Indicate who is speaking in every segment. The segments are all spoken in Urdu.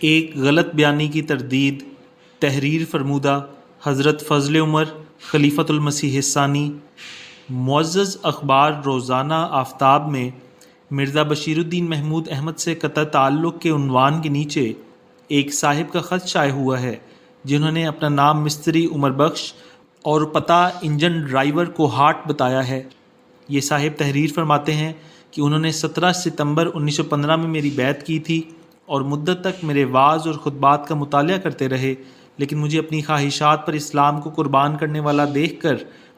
Speaker 1: ایک غلط بیانی کی تردید، تحریر فرمودہ حضرت فضل عمر خلیفۃ المسیح الثانی۔ معزز اخبار روزانہ آفتاب میں مرزا بشیر الدین محمود احمد سے قطع تعلق کے عنوان کے نیچے ایک صاحب کا خط شائع ہوا ہے، جنہوں نے اپنا نام مستری عمر بخش اور پتہ انجن ڈرائیور کوہاٹ بتایا ہے۔ یہ صاحب تحریر فرماتے ہیں کہ انہوں نے 17 ستمبر 1915 میں میری بیعت کی تھی اور مدت تک میرے وعظ اور خطبات کا مطالعہ کرتے رہے، لیکن مجھے اپنی خواہشات پر اسلام کو قربان کرنے والا دیکھ کر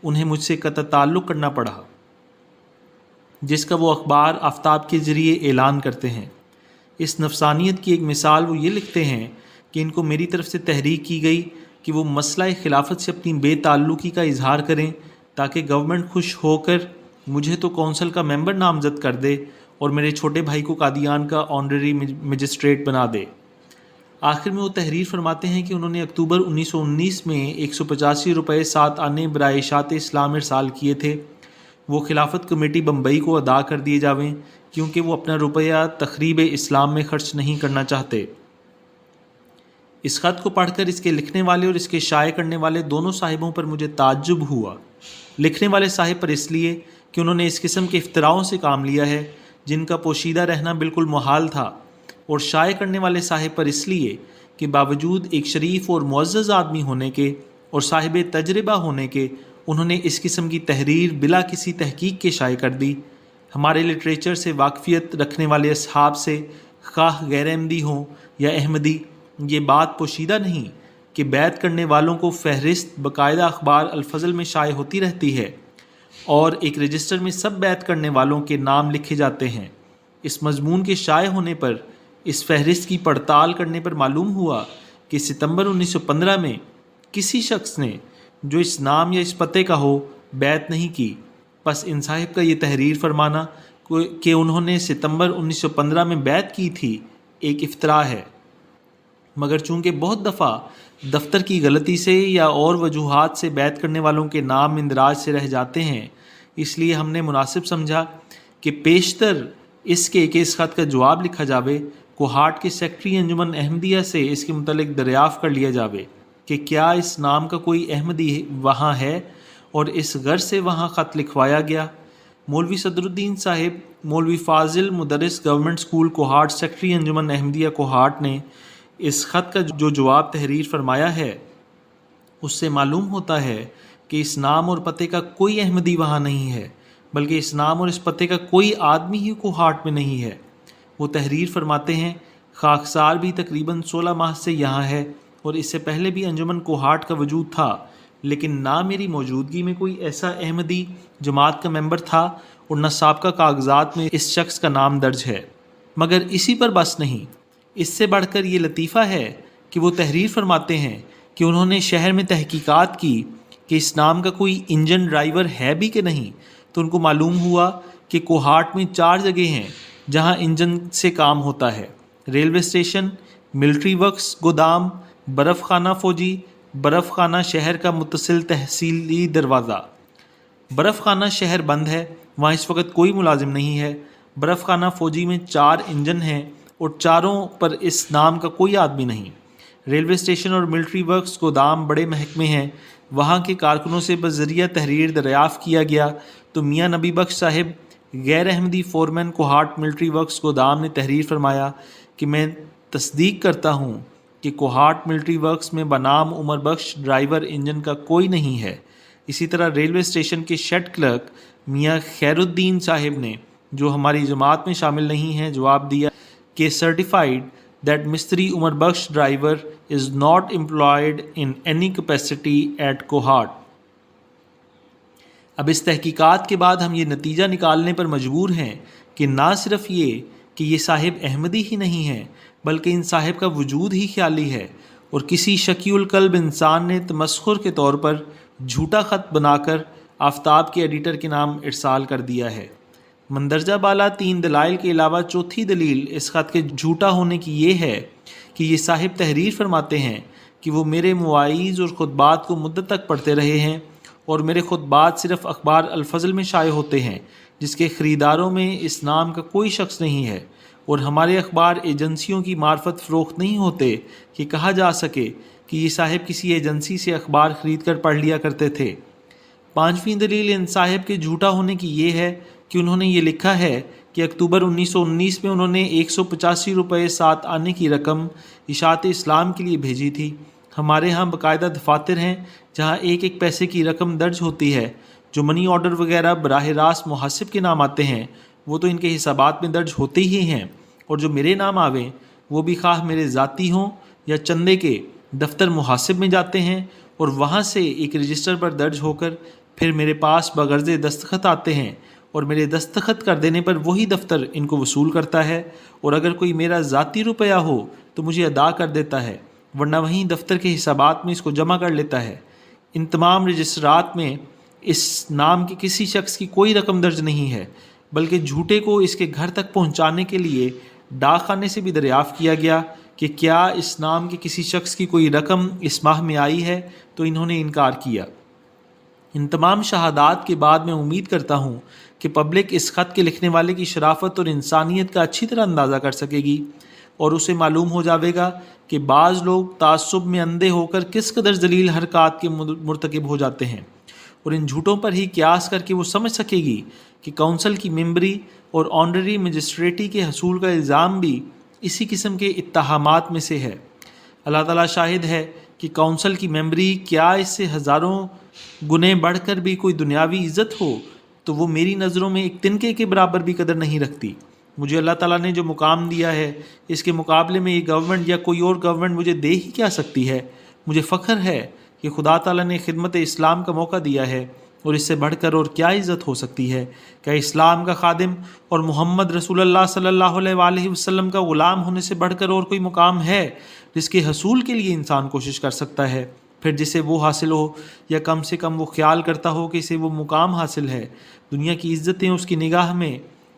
Speaker 1: انہیں مجھ سے قطع تعلق کرنا پڑا، جس کا وہ اخبار آفتاب کے ذریعے اعلان کرتے ہیں۔ اس نفسانیت کی ایک مثال وہ یہ لکھتے ہیں کہ ان کو میری طرف سے تحریک کی گئی کہ وہ مسئلہ خلافت سے اپنی بے تعلقی کا اظہار کریں تاکہ گورنمنٹ خوش ہو کر مجھے تو کونسل کا ممبر نامزد کر دے اور میرے چھوٹے بھائی کو قادیان کا آنرری مجسٹریٹ بنا دے۔ آخر میں وہ تحریر فرماتے ہیں کہ انہوں نے اکتوبر 1919 میں 185 روپے 7 آنے برائے اشاعت اسلام ارسال کیے تھے۔ وہ خلافت کمیٹی بمبئی کو ادا کر دیے جاویں کیونکہ وہ اپنا روپیہ تخریب اسلام میں خرچ نہیں کرنا چاہتے۔ اس خط کو پڑھ کر اس کے لکھنے والے اور اس کے شائع کرنے والے دونوں صاحبوں پر مجھے تعجب ہوا۔ لکھنے والے صاحب پر اس لیے کہ انہوں نے اس قسم کے افتراؤں سے کام لیا ہے جن کا پوشیدہ رہنا بالکل محال تھا، اور شائع کرنے والے صاحب پر اس لیے کہ باوجود ایک شریف اور معزز آدمی ہونے کے اور صاحب تجربہ ہونے کے انہوں نے اس قسم کی تحریر بلا کسی تحقیق کے شائع کر دی۔ ہمارے لٹریچر سے واقفیت رکھنے والے اصحاب سے خواہ غیر احمدی ہوں یا احمدی، یہ بات پوشیدہ نہیں کہ بیعت کرنے والوں کو فہرست باقاعدہ اخبار الفضل میں شائع ہوتی رہتی ہے اور ایک رجسٹر میں سب بیعت کرنے والوں کے نام لکھے جاتے ہیں۔ اس مضمون کے شائع ہونے پر اس فہرست کی پڑتال کرنے پر معلوم ہوا کہ ستمبر 1915 میں کسی شخص نے جو اس نام یا اس پتے کا ہو بیعت نہیں کی۔ پس ان صاحب کا یہ تحریر فرمانا کہ انہوں نے ستمبر 1915 میں بیعت کی تھی ایک افتراء ہے، مگر چونکہ بہت دفعہ دفتر کی غلطی سے یا اور وجوہات سے بیعت کرنے والوں کے نام اندراج سے رہ جاتے ہیں، اس لیے ہم نے مناسب سمجھا کہ پیشتر اس کے کہ اس خط کا جواب لکھا جاوے، کوہاٹ کے سیکرٹری انجمن احمدیہ سے اس کے متعلق دریافت کر لیا جاوے کہ کیا اس نام کا کوئی احمدی وہاں ہے اور اس غرض سے وہاں خط لکھوایا گیا۔ مولوی صدر الدین صاحب، مولوی فاضل مدرس گورنمنٹ اسکول کوہاٹ، سیکرٹری انجمن احمدیہ کوہاٹ نے اس خط کا جو جواب تحریر فرمایا ہے اس سے معلوم ہوتا ہے کہ اس نام اور پتے کا کوئی احمدی وہاں نہیں ہے، بلکہ اس نام اور اس پتے کا کوئی آدمی ہی کوہاٹ میں نہیں ہے۔ وہ تحریر فرماتے ہیں خاکسار بھی تقریباً 16 ماہ سے یہاں ہے اور اس سے پہلے بھی انجمن کوہاٹ کا وجود تھا، لیکن نہ میری موجودگی میں کوئی ایسا احمدی جماعت کا ممبر تھا اور نہ سابقہ کاغذات میں اس شخص کا نام درج ہے۔ مگر اسی پر بس نہیں، اس سے بڑھ کر یہ لطیفہ ہے کہ وہ تحریر فرماتے ہیں کہ انہوں نے شہر میں تحقیقات کی کہ اس نام کا کوئی انجن ڈرائیور ہے بھی کہ نہیں، تو ان کو معلوم ہوا کہ کوہاٹ میں 4 جگہ ہیں جہاں انجن سے کام ہوتا ہے: ریلوے اسٹیشن، ملٹری ورکس گودام، برف خانہ فوجی، برف خانہ شہر کا متصل تحصیلی دروازہ۔ برف خانہ شہر بند ہے، وہاں اس وقت کوئی ملازم نہیں ہے۔ برف خانہ فوجی میں 4 انجن ہیں اور چاروں پر اس نام کا کوئی آدمی نہیں۔ ریلوے اسٹیشن اور ملٹری ورکس گودام بڑے محکمے ہیں، وہاں کے کارکنوں سے بذریعہ تحریر دریافت کیا گیا تو میاں نبی بخش صاحب غیر احمدی فورمین کوہاٹ ملٹری ورکس گودام نے تحریر فرمایا کہ میں تصدیق کرتا ہوں کہ کوہاٹ ملٹری ورکس میں بنام عمر بخش ڈرائیور انجن کا کوئی نہیں ہے۔ اسی طرح ریلوے اسٹیشن کے شیڈ کلرک میاں خیر الدین صاحب نے، جو ہماری جماعت میں شامل نہیں ہیں، جواب دیا کہ certified that مستری Umar Bakhsh driver is not employed in any capacity at Kohat. اب اس تحقیقات کے بعد ہم یہ نتیجہ نکالنے پر مجبور ہیں کہ نہ صرف یہ کہ یہ صاحب احمدی ہی نہیں ہیں، بلکہ ان صاحب کا وجود ہی خیالی ہے اور کسی شکی القلب انسان نے تمسخر کے طور پر جھوٹا خط بنا کر آفتاب کے ایڈیٹر کے نام ارسال کر دیا ہے۔ مندرجہ بالا 3 دلائل کے علاوہ چوتھی دلیل اس خط کے جھوٹا ہونے کی یہ ہے کہ یہ صاحب تحریر فرماتے ہیں کہ وہ میرے مواعظ اور خطبات کو مدت تک پڑھتے رہے ہیں اور میرے خطبات صرف اخبار الفضل میں شائع ہوتے ہیں، جس کے خریداروں میں اس نام کا کوئی شخص نہیں ہے، اور ہمارے اخبار ایجنسیوں کی معرفت فروخت نہیں ہوتے کہ کہا جا سکے کہ یہ صاحب کسی ایجنسی سے اخبار خرید کر پڑھ لیا کرتے تھے۔ پانچویں دلیل ان صاحب کے جھوٹا ہونے کی یہ ہے کہ انہوں نے یہ لکھا ہے کہ اکتوبر 1919 میں انہوں نے 185 روپے ساتھ آنے کی رقم اشاعت اسلام کے لیے بھیجی تھی۔ ہمارے ہاں باقاعدہ دفاتر ہیں جہاں ایک ایک پیسے کی رقم درج ہوتی ہے۔ جو منی آرڈر وغیرہ براہ راست محاسب کے نام آتے ہیں وہ تو ان کے حسابات میں درج ہوتے ہی ہیں، اور جو میرے نام آویں وہ بھی خواہ میرے ذاتی ہوں یا چندے کے دفتر محاسب میں جاتے ہیں، اور وہاں سے ایک رجسٹر پر درج ہو کر پھر میرے پاس بغرض دستخط آتے ہیں، اور میرے دستخط کر دینے پر وہی دفتر ان کو وصول کرتا ہے، اور اگر کوئی میرا ذاتی روپیہ ہو تو مجھے ادا کر دیتا ہے، ورنہ وہیں دفتر کے حسابات میں اس کو جمع کر لیتا ہے۔ ان تمام رجسٹرات میں اس نام کے کسی شخص کی کوئی رقم درج نہیں ہے، بلکہ جھوٹے کو اس کے گھر تک پہنچانے کے لیے ڈاک خانے سے بھی دریافت کیا گیا کہ کیا اس نام کے کسی شخص کی کوئی رقم اس ماہ میں آئی ہے، تو انہوں نے انکار کیا۔ ان تمام شہادات کے بعد میں امید کرتا ہوں کہ پبلک اس خط کے لکھنے والے کی شرافت اور انسانیت کا اچھی طرح اندازہ کر سکے گی، اور اسے معلوم ہو جاوے گا کہ بعض لوگ تعصب میں اندھے ہو کر کس قدر ذلیل حرکات کے مرتکب ہو جاتے ہیں، اور ان جھوٹوں پر ہی قیاس کر کے وہ سمجھ سکے گی کہ کونسل کی ممبری اور آنرری مجسٹریٹی کے حصول کا الزام بھی اسی قسم کے اتہامات میں سے ہے۔ اللہ تعالیٰ شاہد ہے کہ کونسل کی ممبری کیا اس سے ہزاروں گنے بڑھ کر بھی کوئی دنیاوی عزت ہو تو وہ میری نظروں میں ایک تنکے کے برابر بھی قدر نہیں رکھتی۔ مجھے اللہ تعالیٰ نے جو مقام دیا ہے اس کے مقابلے میں یہ گورنمنٹ یا کوئی اور گورنمنٹ مجھے دے ہی کیا سکتی ہے۔ مجھے فخر ہے کہ خدا تعالیٰ نے خدمت اسلام کا موقع دیا ہے، اور اس سے بڑھ کر اور کیا عزت ہو سکتی ہے۔ کیا اسلام کا خادم اور محمد رسول اللہ صلی اللہ علیہ وآلہ وسلم کا غلام ہونے سے بڑھ کر اور کوئی مقام ہے جس کے حصول کے لیے انسان کوشش کر سکتا ہے، پھر جسے وہ حاصل ہو یا کم سے کم وہ خیال کرتا ہو کہ اسے وہ مقام حاصل ہے؟ دنیا کی عزتیں اس کی نگاہ میں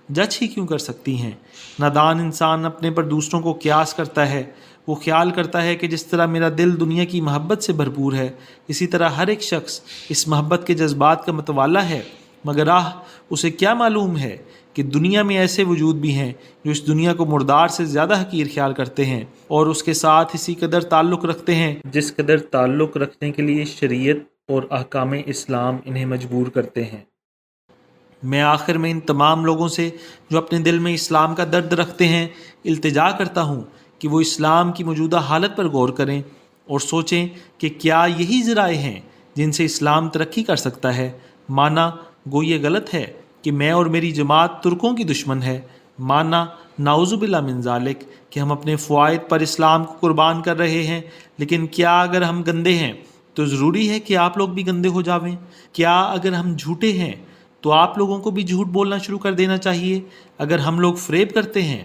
Speaker 1: جج ہی کیوں کر سکتی ہیں؟ نادان انسان اپنے پر دوسروں کو قیاس کرتا ہے۔ وہ خیال کرتا ہے کہ جس طرح میرا دل دنیا کی محبت سے بھرپور ہے، اسی طرح ہر ایک شخص اس محبت کے جذبات کا متوالا ہے، مگر اسے کیا معلوم ہے کہ دنیا میں ایسے وجود بھی ہیں جو اس دنیا کو مردار سے زیادہ حقیر خیال کرتے ہیں اور اس کے ساتھ اسی قدر تعلق رکھتے ہیں جس قدر تعلق رکھنے کے لیے شریعت اور احکام اسلام انہیں مجبور کرتے ہیں۔ میں آخر میں ان تمام لوگوں سے جو اپنے دل میں اسلام کا درد رکھتے ہیں التجا کرتا ہوں کہ وہ اسلام کی موجودہ حالت پر غور کریں اور سوچیں کہ کیا یہی ذرائع ہیں جن سے اسلام ترقی کر سکتا ہے۔ مانا گو یہ غلط ہے کہ میں اور میری جماعت ترکوں کی دشمن ہے، مانا نعوذ باللہ من ذالک کہ ہم اپنے فوائد پر اسلام کو قربان کر رہے ہیں، لیکن کیا اگر ہم گندے ہیں تو ضروری ہے کہ آپ لوگ بھی گندے ہو جاویں؟ کیا اگر ہم جھوٹے ہیں تو آپ لوگوں کو بھی جھوٹ بولنا شروع کر دینا چاہیے؟ اگر ہم لوگ فریب کرتے ہیں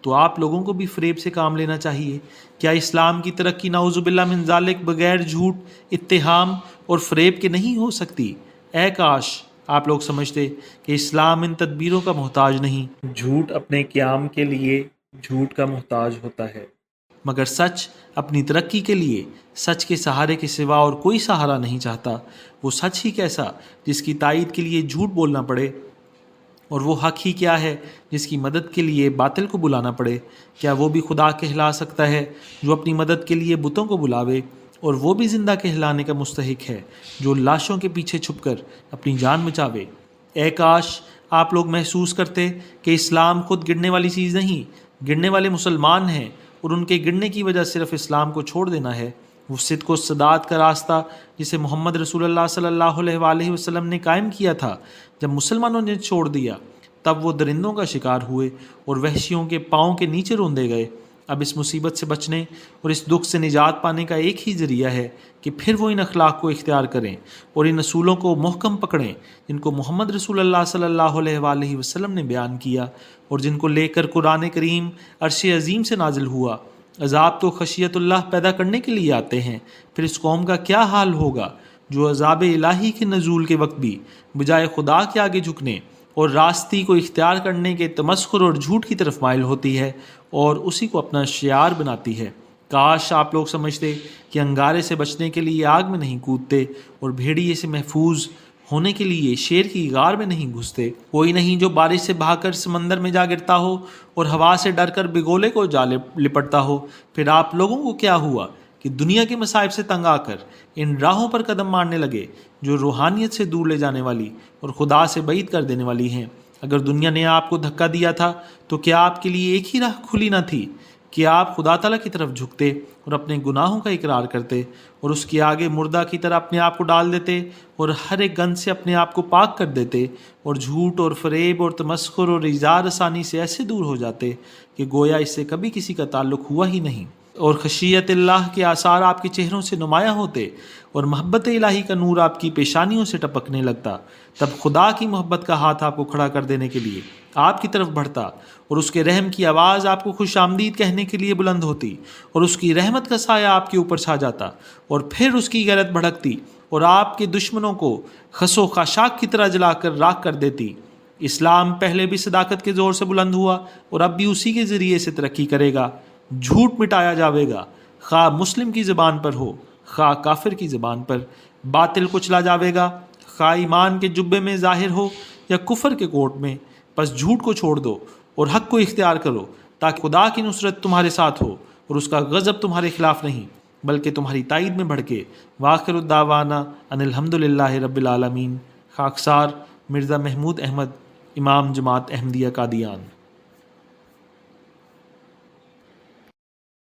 Speaker 1: تو آپ لوگوں کو بھی فریب سے کام لینا چاہیے؟ کیا اسلام کی ترقی نعوذ باللہ من ذالک بغیر جھوٹ، اتہام اور فریب کے نہیں ہو سکتی؟ اے کاش آپ لوگ سمجھتے کہ اسلام ان تدبیروں کا محتاج نہیں، جھوٹ اپنے قیام کے لیے جھوٹ کا محتاج ہوتا ہے، مگر سچ اپنی ترقی کے لیے سچ کے سہارے کے سوا اور کوئی سہارا نہیں چاہتا۔ وہ سچ ہی کیسا جس کی تائید کے لیے جھوٹ بولنا پڑے، اور وہ حق ہی کیا ہے جس کی مدد کے لیے باطل کو بلانا پڑے؟ کیا وہ بھی خدا کہلا سکتا ہے جو اپنی مدد کے لیے بتوں کو بلاوے، اور وہ بھی زندہ کہلانے کا مستحق ہے جو لاشوں کے پیچھے چھپ کر اپنی جان بچاوے؟ اے کاش آپ لوگ محسوس کرتے کہ اسلام خود گرنے والی چیز نہیں، گرنے والے مسلمان ہیں، اور ان کے گرنے کی وجہ صرف اسلام کو چھوڑ دینا ہے۔ وہ صدق و صداقت کا راستہ جسے محمد رسول اللہ صلی اللہ علیہ وآلہ وسلم نے قائم کیا تھا، جب مسلمانوں نے چھوڑ دیا تب وہ درندوں کا شکار ہوئے اور وحشیوں کے پاؤں کے نیچے روندے گئے۔ اب اس مصیبت سے بچنے اور اس دکھ سے نجات پانے کا ایک ہی ذریعہ ہے کہ پھر وہ ان اخلاق کو اختیار کریں اور ان اصولوں کو محکم پکڑیں جن کو محمد رسول اللہ صلی اللہ علیہ وآلہ وسلم نے بیان کیا اور جن کو لے کر قرآن کریم عرش عظیم سے نازل ہوا۔ عذاب تو خشیت اللہ پیدا کرنے کے لیے آتے ہیں، پھر اس قوم کا کیا حال ہوگا جو عذاب الہی کے نزول کے وقت بھی بجائے خدا کے آگے جھکنے اور راستی کو اختیار کرنے کے تمسخر اور جھوٹ کی طرف مائل ہوتی ہے اور اسی کو اپنا شعار بناتی ہے۔ کاش آپ لوگ سمجھتے کہ انگارے سے بچنے کے لیے آگ میں نہیں کودتے اور بھیڑیے سے محفوظ ہونے کے لیے شیر کی غار میں نہیں گھستے، کوئی نہیں جو بارش سے بھاگ کر سمندر میں جا گرتا ہو اور ہوا سے ڈر کر بگولے کو جا لپٹتا ہو۔ پھر آپ لوگوں کو کیا ہوا کہ دنیا کے مصائب سے تنگ آ کر ان راہوں پر قدم مارنے لگے جو روحانیت سے دور لے جانے والی اور خدا سے بعید کر دینے والی ہیں؟ اگر دنیا نے آپ کو دھکا دیا تھا تو کیا آپ کے لیے ایک ہی راہ کھلی نہ تھی کہ آپ خدا تعالیٰ کی طرف جھکتے اور اپنے گناہوں کا اقرار کرتے اور اس کے آگے مردہ کی طرح اپنے آپ کو ڈال دیتے اور ہر ایک گند سے اپنے آپ کو پاک کر دیتے اور جھوٹ اور فریب اور تمسخر اور اظہار ثانی سے ایسے دور ہو جاتے کہ گویا اس سے کبھی کسی کا تعلق ہوا ہی نہیں، اور خشیت اللہ کے آثار آپ کے چہروں سے نمایاں ہوتے اور محبت الہی کا نور آپ کی پیشانیوں سے ٹپکنے لگتا۔ تب خدا کی محبت کا ہاتھ آپ کو کھڑا کر دینے کے لیے آپ کی طرف بڑھتا اور اس کے رحم کی آواز آپ کو خوش آمدید کہنے کے لیے بلند ہوتی اور اس کی رحمت کا سایہ آپ کے اوپر چھا جاتا اور پھر اس کی غیرت بھڑکتی اور آپ کے دشمنوں کو خس و خاشاک کی طرح جلا کر راکھ کر دیتی۔ اسلام پہلے بھی صداقت کے زور سے بلند ہوا اور اب بھی اسی کے ذریعے سے ترقی کرے گا۔ جھوٹ مٹایا جاوے گا، خواہ مسلم کی زبان پر ہو خواہ کافر کی زبان پر، باطل کچلا جاوے گا، خواہ ایمان کے جبے میں ظاہر ہو یا کفر کے کوٹ میں۔ پس جھوٹ کو چھوڑ دو اور حق کو اختیار کرو تاکہ خدا کی نصرت تمہارے ساتھ ہو اور اس کا غضب تمہارے خلاف نہیں بلکہ تمہاری تائید میں بھڑکے۔ وآخر الدعوانا ان الحمدللہ رب العالمین۔ خاکسار مرزا محمود احمد، امام جماعت احمدیہ قادیان۔